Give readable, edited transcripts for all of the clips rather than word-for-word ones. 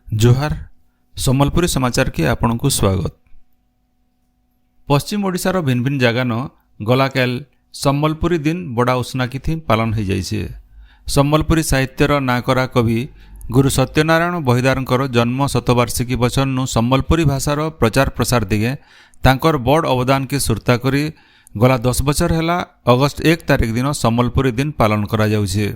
जोहार सम्बलपुरी समाचार के आपण को स्वागत। पश्चिम ओडिशार भिन्न भिन्न जगह न गलाकाल सम्बलपुरी दिन बड़ा उष्णाकी थी पालन हो जाइए। सम्बलपुरी साहित्यर नाकरा कवि गुरु सत्यनारायण बहिदार जन्म शतवार्षिकी बचन सम्बलपुरी भाषार प्रचार प्रसार दिगे तांकर बड़ अवदान के सुरता करी गला 10 बछर है अगस्ट 1 तारिख दिन सम्बलपुरी दिन पालन करा जाउछे।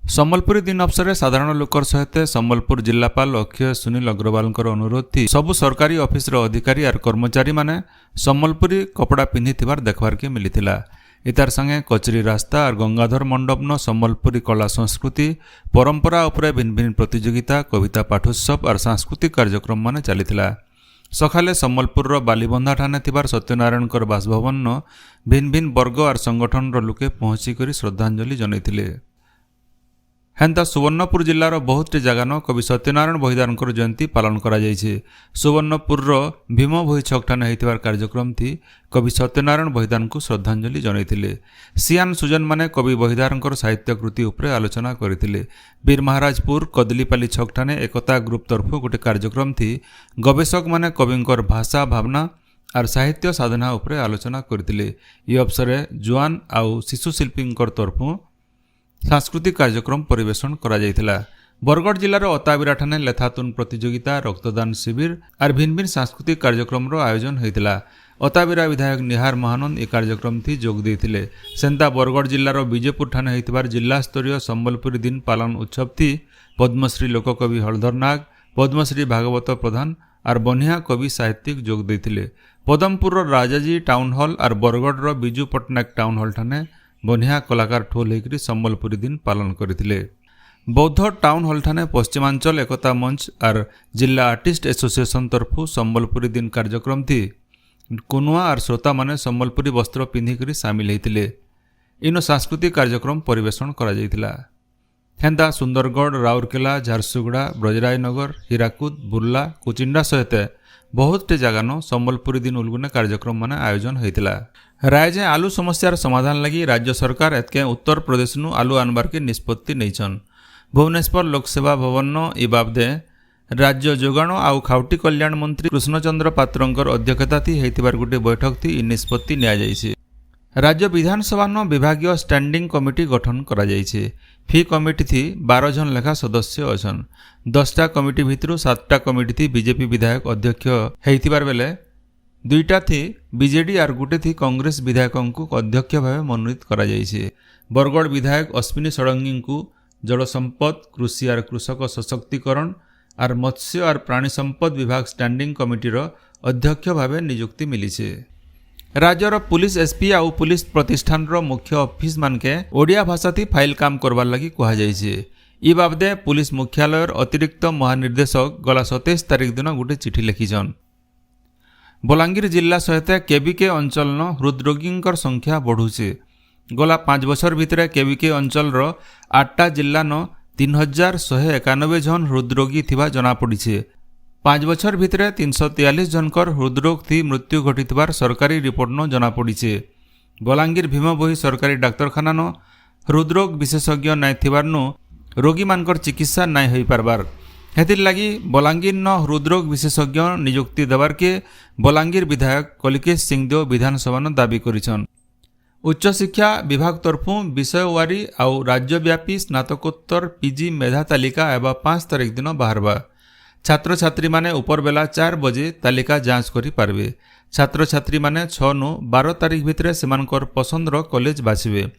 सम्बलपुरी दिन अवसर में साधारण लोकर सहित सम्बलपुर जिलापाल अक्षय सुनील अग्रवाल अनुरोध थी सबु सरकारी ऑफिस अधिकारी और कर्मचारी माने सम्बलपुरी कपड़ा पिंधि देखबार के मिलता। इतार संगे कचरी रास्ता और गंगाधर मंडप न सम्बलपुरी कला संस्कृति परंपरा उपरे भिन्न भिन्न प्रतियोगिता कविता पाठोत्सव और सांस्कृतिक कार्यक्रम मान चली। सकाले सम्बलपुर बालीबंधा ठाने थिबार सत्यनारायण बासभवन न भिन्न भिन्न वर्ग और संगठन लोके पहुंचिक श्रद्धांजलि जनइथिले। हेन्ता सुवर्णपुर जिलार बहुत जगह न कवि सत्यनारायण बहिदार जयंती पालन करा जाइछे। सुवर्णपुर भीम भोई छक ठाने होइतिबार कार्यक्रम थी कवि सत्यनारायण बहिदार को श्रद्धांजलि जनइथिले। सियान सुजन माने कवि बहिदार साहित्य कृति उपरे आलोचना करथिले। बीर महाराजपुर कदलीपाली छक ठाने एकता ग्रुप तरफु गोटे कार्यक्रम थी गवेषक माने कविंकर भाषा भावना और साहित्य साधना उपरे आलोचना करथिले। ई अवसर जुआन आउ शिशु शिल्पी तरफु सांस्कृतिक कार्यक्रम परिवेशन करा जायथिला। बरगढ़ जिलार अताबिरा ठाने लेथातुन प्रतियोगिता रक्तदान शिविर और भिन्न भिन्न सांस्कृतिक कार्यक्रम आयोजन होइतिला। अताबिरा विधायक निहार महानंद ए कार्यक्रम थी जोग देथिले। सेंता बरगढ़ जिलार विजयपुर ठाने होइतिबार जिला स्तरीय सम्बलपुरी दिन पालन उत्सव थी पद्मश्री लोककवि हलधर नाग पद्मश्री भागवत प्रधान और बनिया कवि साहित्यिक जोग देथिले। पदमपुर राजाजी टाउन हॉल और बरगढ़ बिजू पट्टनायक टाउन हॉल ठाने बनिया कलाकार ठोल होकर सम्बलपुरी दिन पालन करथिले। बौद्ध टाउन हॉल ठाने पश्चिमांचल एकता मंच और जिला आर्टिस्ट एसोसिएशन तरफु सम्बलपुरी दिन कार्यक्रम थी कुनुआ और श्रोता माने सम्बलपुरी वस्त्र पिंधिक सामिल होते। इन सांस्कृतिक कार्यक्रम परिवेशन करा जायतिला। हेन्ता सुंदरगढ़ राउरकेला झारसुगुड़ा ब्रजराजनगर हीराकुद बुर्ला कुचिंडा सहित बहुत जगह न सम्बलपुरी दिन उलगुने कार्यक्रम मान आयोजन होता। रायजे आलू समस्यार समाधान लगी राज्य सरकार एतके उत्तर प्रदेश नु आलू आनबार के निष्पत्ति नहींछन। भुवनेश्वर लोकसेवा भवन न ई बाबदे राज्य जोगाण आउ खाउटी कल्याण मंत्री कृष्णचंद्र पात्रंकर अध्यक्षता थी होइतिबार गोटे बैठक थी ई निष्पत्ति निया जायछि। राज्य विधानसभा न विभागीय स्टैंडिंग कमिटी गठन करा जायछि। फी कमिटी थी 12 जन लेखा सदस्य अछन। 10टा कमिटी भितरु 7टा कमिटी थी बीजेपी विधायक अध्यक्ष होइतिबार बेले 2टा थी बीजेडी और गोटे थी कांग्रेस विधायकों को अध्यक्ष भाव मनोनीत करा जायछि। बरगढ़ विधायक अश्विनी षडंगी को जल संपद कृषि और कृषक सशक्तिकरण और मत्स्य और प्राणी संपद विभाग स्टैंडिंग कमिटीर अध्यक्ष भाव नियुक्ति मिली छे। राज्यर पुलिस एसपी आउ पुलिस प्रतिष्ठान मुख्य ऑफिस मानके ओडिया भाषा थी फाइल काम करवार लगी कहा जायछि। ई बाबदे पुलिस मुख्यालयर अतिरिक्त महानिर्देशक गला 27 तारिख दिन गोटे चिठी लिखिछन। बलांगीर जिला सहित केबीके अंचल न हृदरोगी संख्या बढ़ुचे। गला 5 बछर भितर केबीके अंचल 8टा जिला न 3191 जन हृदरोगी थिबा जना पड़िछे। 5 बछर भितर 343 जनकर हृदरोग थी मृत्यु घटितबार सरकारी रिपोर्ट न जना पड़िछे। बलांगीर भीमभोई सरकारी डाक्तरखाना न हृदरोग विशेषज्ञ नाय थिबार नु रोगी मानकर चिकित्सा नाय होई पारबार हेतिर लगी बलांगीर न हृदरोग विशेषज्ञ नियुक्ति देवार के बलांगीर विधायक कलिकेश सिंहदेव विधानसभा न दाबी करिछन। उच्च शिक्षा विभाग तरफु विषयवारी आउ राज्यव्यापी स्नातकोत्तर पीजी मेधा तालिका एवं 5 तारिख दिन बाहरबा। छात्र छात्री माने ऊपर बेला 4 बजे तालिका जांच करि पारबे। छात्र छात्री माने 6 नु 12 तारिख भितर सेमानकर पसंदर कॉलेज बाछिबे।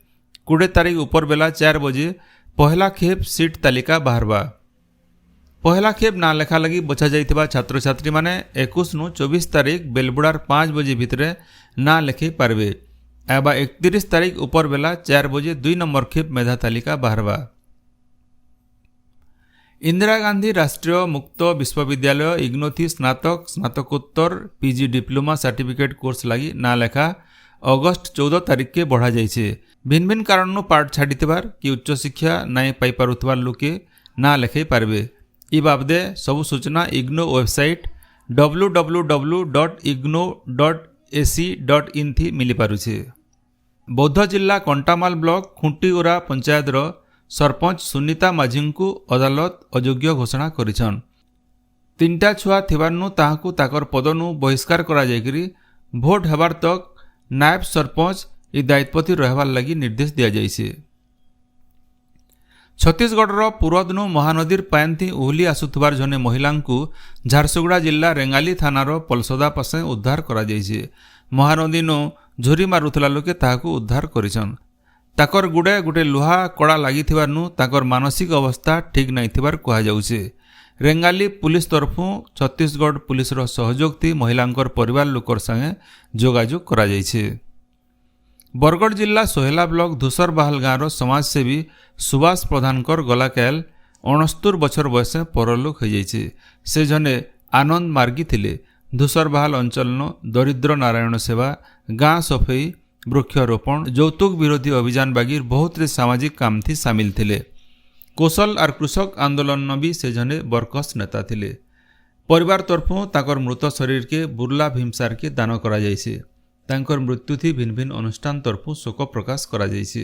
20 तारिख ऊपर बेला 4 बजे पहला खेप सीट तालिका बाहरबा। पहला खेप ना लेखा लगी बछा जाइथिबा छात्र छात्री माने 21 नु 24 तारिख बेलबुड़ार 5 बजे भितर ना लेखि पारबे एवं 31 तारिख ऊपर बेला 4 बजे 2 नंबर खेप मेधा तालिका बाहरबा। इंदिरा गांधी राष्ट्रीय मुक्त विश्वविद्यालय इग्नोथी स्नातक स्नातकोत्तर पीजी डिप्लोमा सर्टिफिकेट कोर्स लगी ना लेखा अगस्ट 14 तारिख के बढ़ा जाइछे। भिन्न भिन्न कारण पाठ छाड़ीथिबार कि उच्च शिक्षा नाय पाई पारुथिबार लोके ना लेखै पारबे। ई बाबदे सबु सूचना इग्नो वेबसाइट www.igno.ac.in थी मिली पारुछे। बौद्ध जिला कंटामाल ब्लॉक खुंटीगोरा पंचायतर सरपंच सुनीता माझी को अदालत अयोग्य घोषणा करिछन। ତିନିଟା ଛୁଆ ଥିବାର୍ନୁ ତାହାକୁ ତାକର ପଦନୁ ବହିଷ୍କାର କରାଯାଇକରି ଭୋଟ ହେବାର ତକ୍ ନାୟବ ସରପଞ୍ଚ ଏ ଦାୟିତ୍ୱତି ରହିବାର ଲାଗି ନିର୍ଦ୍ଦେଶ ଦିଆଯାଇଛି। ଛତିଶଗଡ଼ର ପୁରଦନୁ ମହାନଦୀର ପାଏନ୍ଥି ଓହଲି ଆସୁଥିବାର ଜଣେ ମହିଳାଙ୍କୁ ଝାରସୁଗୁଡ଼ା ଜିଲ୍ଲା ରେଙ୍ଗାଲି ଥାନାର ପଲସଦା ପାଶେ ଉଦ୍ଧାର କରାଯାଇଛି। ମହାନଦୀନୁ ଝୁରି ମାରୁଥିଲା ଲୋକେ ତାହାକୁ ଉଦ୍ଧାର କରିଛନ୍। ତାକର ଗୁଡ଼େ ଗୋଟେ ଲୁହା କଡ଼ା ଲାଗିଥିବାର୍ନୁ ତାକର ମାନସିକ ଅବସ୍ଥା ଠିକ୍ ନାଇଥିବାର କୁହାଯାଉଛି। ରେଙ୍ଗାଲି ପୁଲିସ ତରଫୁ ଛତିଶଗଡ଼ ପୁଲିସର ସହଯୋଗତି ମହିଳାଙ୍କର ପରିବାର ଲୋକର ସାଙ୍ଗେ ଯୋଗାଯୋଗ କରାଯାଇଛି। ବରଗଡ଼ ଜିଲ୍ଲା ସୋହେଲା ବ୍ଲକ ଧୂସରବାହାଲ ଗାଁର ସମାଜସେବୀ ସୁବାସ ପ୍ରଧାନଙ୍କର ଗଲାକାଲ 69 ବର୍ଷର ବୟସେ ପରଲୋକ ହୋଇଯାଇଛି। ସେ ଜଣେ ଆନନ୍ଦ ମାର୍ଗୀ ଥିଲେ। ଧୂସରବାହାଲ ଅଞ୍ଚଳନ ଦରିଦ୍ର ନାରାୟଣ ସେବା, ଗାଁ ସଫେଇ, ବୃକ୍ଷରୋପଣ, ଯୌତୁକ ବିରୋଧୀ ଅଭିଯାନ ବାଗିର ବହୁତରେ ସାମାଜିକ କାମଥି ସାମିଲ ଥିଲେ। କୌଶଲ ଆର୍ କୃଷକ ଆନ୍ଦୋଳନ ବି ସେ ଜଣେ ବର୍କସ ନେତା ଥିଲେ। ପରିବାର ତରଫୁ ତାଙ୍କର ମୃତ ଶରୀରକେ ବୁର୍ଲା ଭୀମସାରକେ ଦାନ କରାଯାଇଛି। ତାଙ୍କର ମୃତ୍ୟୁଥି ଭିନ୍ନ ଭିନ୍ନ ଅନୁଷ୍ଠାନ ତରଫୁ ଶୋକ ପ୍ରକାଶ କରାଯାଇଛି।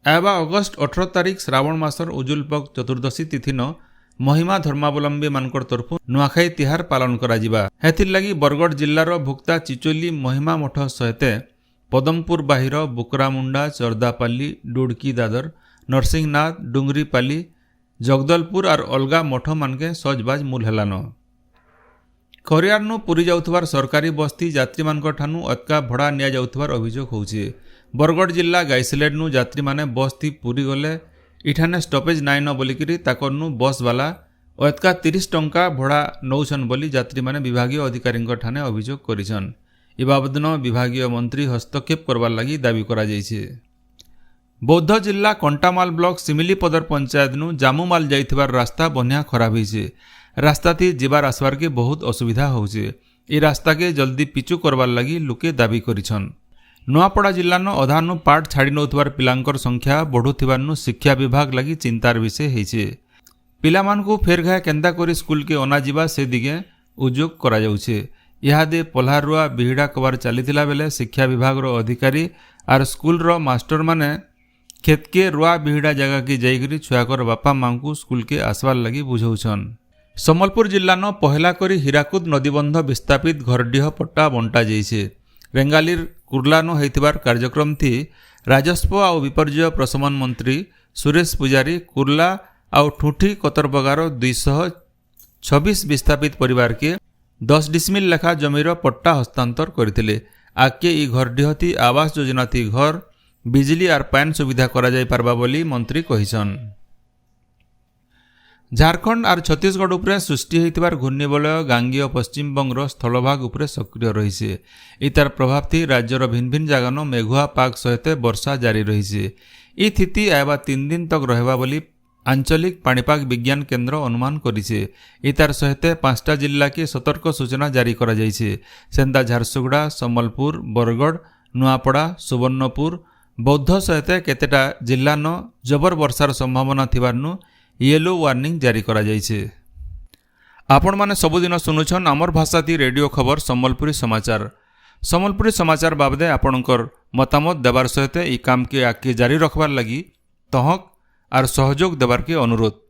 ଆଇବା ଅଗଷ୍ଟ 18 ତାରିଖ ଶ୍ରାବଣ ମାସର ଉଜୁଲପକ ଚତୁର୍ଦ୍ଦଶୀ ତିଥିନ ମହିମା ଧର୍ମାବଲମ୍ବୀ ମାନଙ୍କର ତରଫୁ ନୂଆଖାଇ ତିହାର ପାଳନ କରାଯିବା। ହେଥିର୍ ଲାଗି ବରଗଡ଼ ଜିଲ୍ଲାର ଭୁକ୍ତା ଚିଚୋଲି ମହିମା ମଠ ସହିତେ ପଦମପୁର ବାହିର ବୁକରାମୁଣ୍ଡା, ଚର୍ଦାପାଲି, ଡୁଡ଼କି ଦାଦର, ନରସିଂହନାଥ, ଡୁଙ୍ଗରିପାଲି, ଜଗଦଲପୁର ଆର୍ ଅଲଗା ମଠ ମାନକେ ସଜବାଜ ମୂଲ ହେଲାନ। ଖରିଆରନୁ ପୁରୀ ଯାଉଥିବାର ସରକାରୀ ବସ୍ତି ଯାତ୍ରୀମାନଙ୍କ ଠାନୁ ଅତକା ଭଡ଼ା ନିଆଯାଉଥିବାର ଅଭିଯୋଗ ହେଉଛି। ବରଗଡ଼ ଜିଲ୍ଲା ଗାଇସିଲେଟନୁ ଯାତ୍ରୀମାନେ ବସ୍ତି ପୁରୀ ଗଲେ ଇଠାନେ ଷ୍ଟପେଜ ନାଇନ ବୋଲିକିରି ତାକରନୁ ବସ୍ବାଲା ଅତକା 30 ଟଙ୍କା ଭଡ଼ା ନଉଛନ୍ ବୋଲି ଯାତ୍ରୀମାନେ ବିଭାଗୀୟ ଅଧିକାରୀଙ୍କ ଠାନେ ଅଭିଯୋଗ କରିଛନ୍। ଏ ବାବଦନ ବିଭାଗୀୟ ମନ୍ତ୍ରୀ ହସ୍ତକ୍ଷେପ କରବାର ଲାଗି ଦାବି କରାଯାଇଛି। ବୌଦ୍ଧ ଜିଲ୍ଲା କଣ୍ଟାମାଲ ବ୍ଲକ ସିମିଲିପଦର ପଞ୍ଚାୟତନୁ ଜାମୁମାଲ ଯାଇଥିବାର ରାସ୍ତା ବନ୍ୟା ଖରାପ ହୋଇଛି। ରାସ୍ତାଥି ଯିବାର ଆସିବାରକେ ବହୁତ ଅସୁବିଧା ହେଉଛି। ଏ ରାସ୍ତାକେ ଜଲ୍ଦି ପିଚୁ କରବାର ଲାଗି ଲୋକେ ଦାବି କରିଛନ୍। ନୂଆପଡ଼ା ଜିଲ୍ଲାନ ଅଧାନୁ ପାଠ ଛାଡ଼ି ନେଉଥିବାର ପିଲାଙ୍କର ସଂଖ୍ୟା ବଢ଼ୁଥିବାର୍ନୁ ଶିକ୍ଷା ବିଭାଗ ଲାଗି ଚିନ୍ତାର ବିଷୟ ହେଇଛି। ପିଲାମାନଙ୍କୁ ଫେରଘାଏ କେନ୍ତା କରି ସ୍କୁଲକେ ଅନାଯିବା ସେ ଦିଗେ ଉଦ୍ୟୋଗ କରାଯାଉଛି। ଇହାଦେ ପଲ୍ହାରୁଆ ବିହିଡ଼ା କବାର ଚାଲିଥିଲା ବେଲେ ଶିକ୍ଷା ବିଭାଗର ଅଧିକାରୀ ଆର୍ ସ୍କୁଲର ମାଷ୍ଟରମାନେ କ୍ଷେତକେ ରୁଆ ବିହିଡ଼ା ଜାଗାକେ ଯାଇକରି ଛୁଆକର ବାପା ମାଙ୍କୁ ସ୍କୁଲକେ আসবার ଲାଗି ବୁଝଉଛନ୍। ସମ୍ବଲପୁର ଜିଲ୍ଲାନ ପହିଲା କରି ହୀରାକୁଦ ନଦୀବନ୍ଧ ବିସ୍ଥାପିତ ଘରଡିହ ପଟ୍ଟା ବଣ୍ଟା ଯାଇଛେ। ରେଙ୍ଗାଲିର କୁର୍ଲାନୁ ହେଇଥିବାର କାର୍ଯ୍ୟକ୍ରମଥି ରାଜସ୍ୱ ଆଉ ବିପର୍ଯ୍ୟୟ ପ୍ରଶମନ ମନ୍ତ୍ରୀ ସୁରେଶ ପୂଜାରୀ କୁର୍ଲା ଆଉ ଠୁଠି କତରବଗାର 226 ବିସ୍ଥାପିତ ପରିବାରକେ 10 ଡିସମିଲ ଲେଖା ଜମିର ପଟ୍ଟା ହସ୍ତାନ୍ତର କରିଥିଲେ। ଆଗକେ ଇ ଘରଡିହଥି ଆବାସ ଯୋଜନାଥି ଘର, ବିଜଲି ଆର୍ ପାନ୍ ସୁବିଧା କରାଯାଇ ପାରବା ବୋଲି ମନ୍ତ୍ରୀ କହିଛନ୍। ଝାରଖଣ୍ଡ ଆର୍ ଛତିଶଗଡ଼ ଉପରେ ସୃଷ୍ଟି ହୋଇଥିବାର ଘୂର୍ଣ୍ଣିବଳୟ ଗାଙ୍ଗୀୟ ପଶ୍ଚିମବଙ୍ଗର ସ୍ଥଳଭାଗ ଉପରେ ସକ୍ରିୟ ରହିଛି। ଇତାର ପ୍ରଭାବଥି ରାଜ୍ୟର ଭିନ୍ନ ଭିନ୍ନ ଜାଗାନ ମେଘୁଆ ପାଗ ସହିତ ବର୍ଷା ଜାରି ରହିଛି। ଇ ସ୍ଥିତି ଆଇବା 3 ଦିନ ତକ ରହିବା ବୋଲି ଆଞ୍ଚଳିକ ପାଣିପାଗ ବିଜ୍ଞାନ କେନ୍ଦ୍ର ଅନୁମାନ କରିছে। ଇତାର ସହିତ 5ଟା ଜିଲ୍ଲାକେ ସତର୍କ ସୂଚନା ଜାରି କରାଯାଇଛି। ସେନ୍ତା ଝାରସୁଗୁଡ଼ା, ସମ୍ବଲପୁର, ବରଗଡ଼, ନୂଆପଡ଼ା, ସୁବର୍ଣ୍ଣପୁର, ବୌଦ୍ଧ ସହିତ କେତେଟା ଜିଲ୍ଲାନ ଜବର ବର୍ଷାର ସମ୍ଭାବନା ଥିବାର୍ନୁ येलो वार्निंग जारी करा जाइछे। आपण माने सबुदिन सुनुछन आमर भाषाती रेडियो खबर सम्बलपुरी समाचार। सम्बलपुरी समाचार बाबदे आपणकर मतामत देवार सहित ई काम के आगे जारी रखबार लगी तहक आर सहयोग देवार के अनुरोध।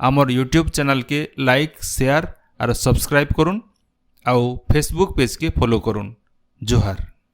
आमर यूट्यूब चैनल के लाइक, शेयर आर सब्सक्राइब करुन आउ फेसबुक पेज के फॉलो करुन। जोहार।